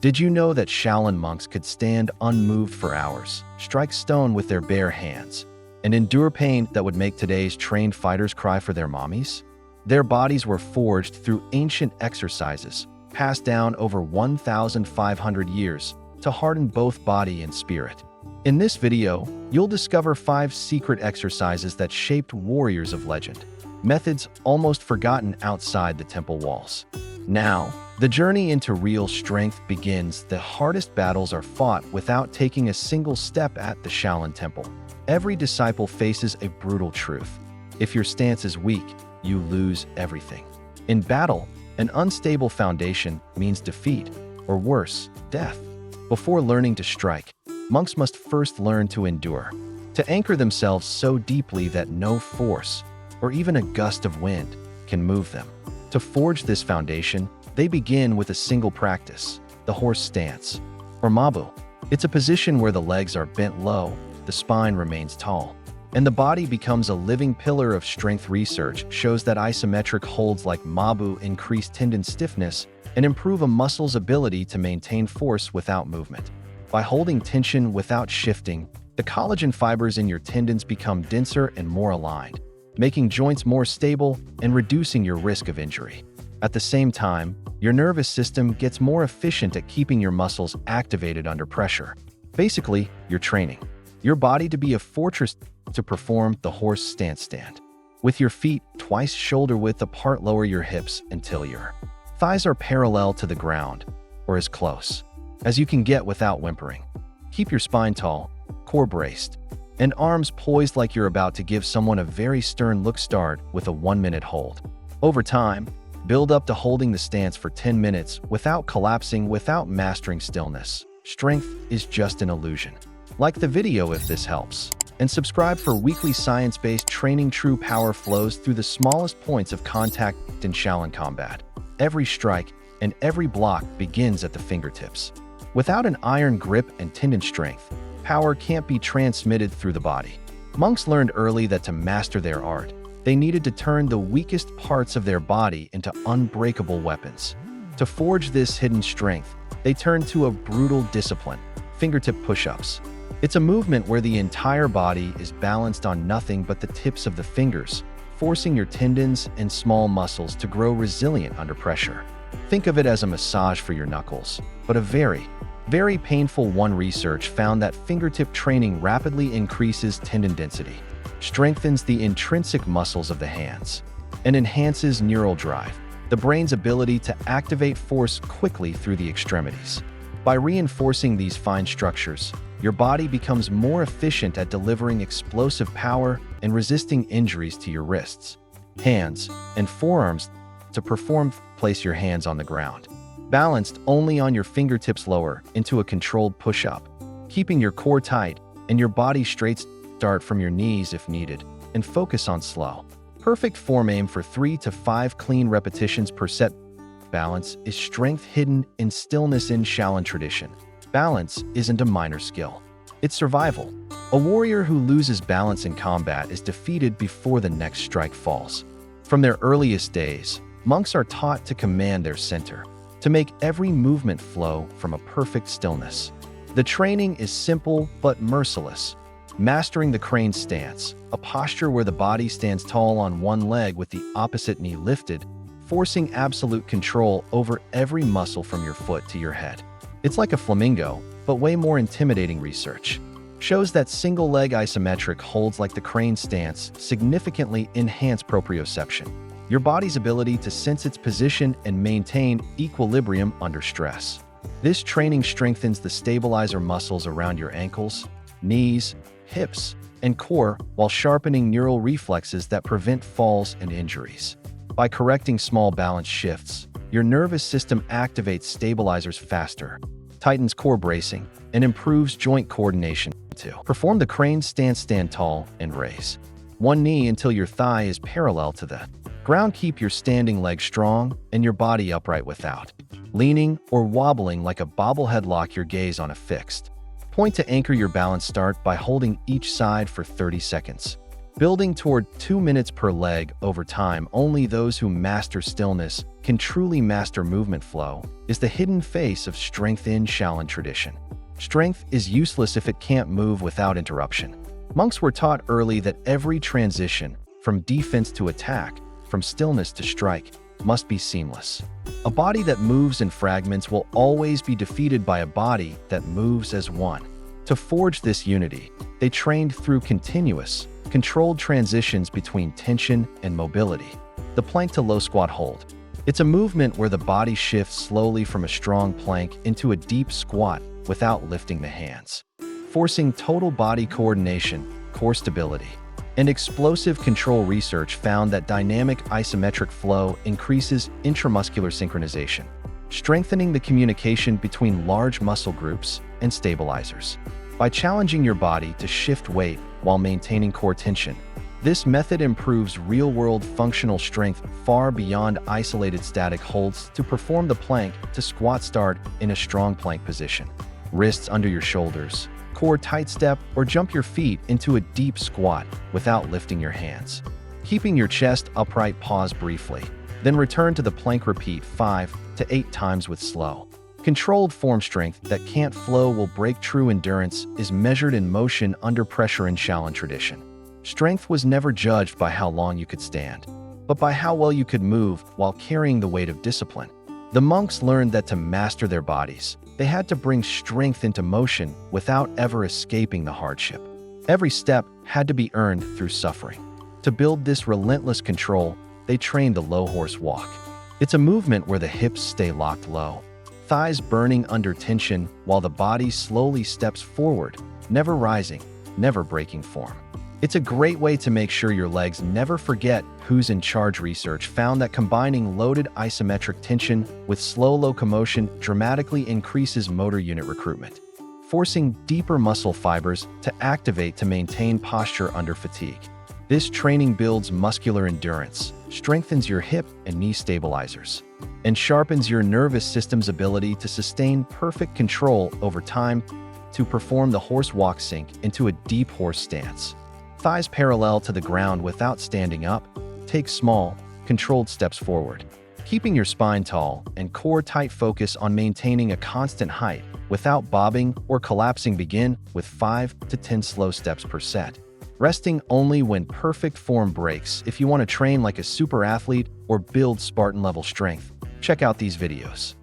Did you know that Shaolin monks could stand unmoved for hours, strike stone with their bare hands, and endure pain that would make today's trained fighters cry for their mommies? Their bodies were forged through ancient exercises, passed down over 1,500 years to harden both body and spirit. In this video, you'll discover 5 secret exercises that shaped warriors of legend, methods almost forgotten outside the temple walls. Now, the journey into real strength begins. The hardest battles are fought without taking a single step at the Shaolin Temple. Every disciple faces a brutal truth. If your stance is weak, you lose everything. In battle, an unstable foundation means defeat, or worse, death. Before learning to strike, monks must first learn to endure, to anchor themselves so deeply that no force, or even a gust of wind, can move them. To forge this foundation, they begin with a single practice, the horse stance, or Mabu. It's a position where the legs are bent low, the spine remains tall, and the body becomes a living pillar of strength. Research shows that isometric holds like Mabu increase tendon stiffness and improve a muscle's ability to maintain force without movement. By holding tension without shifting, the collagen fibers in your tendons become denser and more aligned, making joints more stable and reducing your risk of injury. At the same time, your nervous system gets more efficient at keeping your muscles activated under pressure. Basically, you're training your body to be a fortress to perform the horse stance stand. With your feet twice shoulder width apart, lower your hips until your thighs are parallel to the ground, or as close as you can get without whimpering. Keep your spine tall, core braced, and arms poised like you're about to give someone a very stern look. Start with a 1-minute hold. Over time, build up to holding the stance for 10 minutes without collapsing. Without mastering stillness, strength is just an illusion. Like the video if this helps, and subscribe for weekly science-based training. True power flows through the smallest points of contact in Shaolin combat. Every strike and every block begins at the fingertips. Without an iron grip and tendon strength, power can't be transmitted through the body. Monks learned early that to master their art, they needed to turn the weakest parts of their body into unbreakable weapons. To forge this hidden strength, they turned to a brutal discipline, fingertip push-ups. It's a movement where the entire body is balanced on nothing but the tips of the fingers, forcing your tendons and small muscles to grow resilient under pressure. Think of it as a massage for your knuckles, but a very, very painful one. Research found that fingertip training rapidly increases tendon density, strengthens the intrinsic muscles of the hands, and enhances neural drive, the brain's ability to activate force quickly through the extremities. By reinforcing these fine structures, your body becomes more efficient at delivering explosive power and resisting injuries to your wrists, hands, and forearms. To perform, place your hands on the ground, balanced only on your fingertips. Lower into a controlled push-up, keeping your core tight and your body straight. Start from your knees if needed, and focus on slow, perfect form. Aim for 3 to 5 clean repetitions per set. Balance is strength hidden in stillness. In Shaolin tradition, balance isn't a minor skill, it's survival. A warrior who loses balance in combat is defeated before the next strike falls. From their earliest days, monks are taught to command their center, to make every movement flow from a perfect stillness. The training is simple but merciless. Mastering the crane stance, a posture where the body stands tall on one leg with the opposite knee lifted, forcing absolute control over every muscle from your foot to your head. It's like a flamingo, but way more intimidating. Research shows that single-leg isometric holds like the crane stance significantly enhance proprioception, your body's ability to sense its position and maintain equilibrium under stress. This training strengthens the stabilizer muscles around your ankles, knees, hips, and core while sharpening neural reflexes that prevent falls and injuries. By correcting small balance shifts, your nervous system activates stabilizers faster, tightens core bracing, and improves joint coordination. To perform the crane stance, stand tall and raise one knee until your thigh is parallel to the ground. Keep your standing leg strong and your body upright without leaning or wobbling like a bobblehead. Lock your gaze on a fixed point to anchor your balance. Start by holding each side for 30 seconds. Building toward 2 minutes per leg over time, only those who master stillness can truly master movement flow, is the hidden face of strength in Shaolin tradition. Strength is useless if it can't move without interruption. Monks were taught early that every transition, from defense to attack, from stillness to strike, must be seamless. A body that moves in fragments will always be defeated by a body that moves as one. To forge this unity, they trained through continuous, controlled transitions between tension and mobility. The plank to low squat hold. It's a movement where the body shifts slowly from a strong plank into a deep squat without lifting the hands, forcing total body coordination, core stability, and explosive control. Research found that dynamic isometric flow increases intramuscular synchronization, strengthening the communication between large muscle groups and stabilizers. By challenging your body to shift weight while maintaining core tension, this method improves real-world functional strength far beyond isolated static holds. To perform the plank to squat, start in a strong plank position. Wrists under your shoulders, core tight, step or jump your feet into a deep squat without lifting your hands. Keeping your chest upright, pause briefly, then return to the plank. Repeat 5 to 8 times with slow, controlled form. Strength that can't flow will break. True endurance is measured in motion under pressure. In Shaolin tradition, strength was never judged by how long you could stand, but by how well you could move while carrying the weight of discipline. The monks learned that to master their bodies, they had to bring strength into motion without ever escaping the hardship. Every step had to be earned through suffering. To build this relentless control, they trained the low horse walk. It's a movement where the hips stay locked low, thighs burning under tension while the body slowly steps forward, never rising, never breaking form. It's a great way to make sure your legs never forget who's in charge. Research found that combining loaded isometric tension with slow locomotion dramatically increases motor unit recruitment, forcing deeper muscle fibers to activate to maintain posture under fatigue. This training builds muscular endurance, strengthens your hip and knee stabilizers, and sharpens your nervous system's ability to sustain perfect control over time. To perform the horse walk, sink into a deep horse stance. Thighs parallel to the ground without standing up. Take small, controlled steps forward, keeping your spine tall and core tight. Focus on maintaining a constant height without bobbing or collapsing. Begin with 5 to 10 slow steps per set, resting only when perfect form breaks. If you want to train like a super athlete or build Spartan level strength, check out these videos.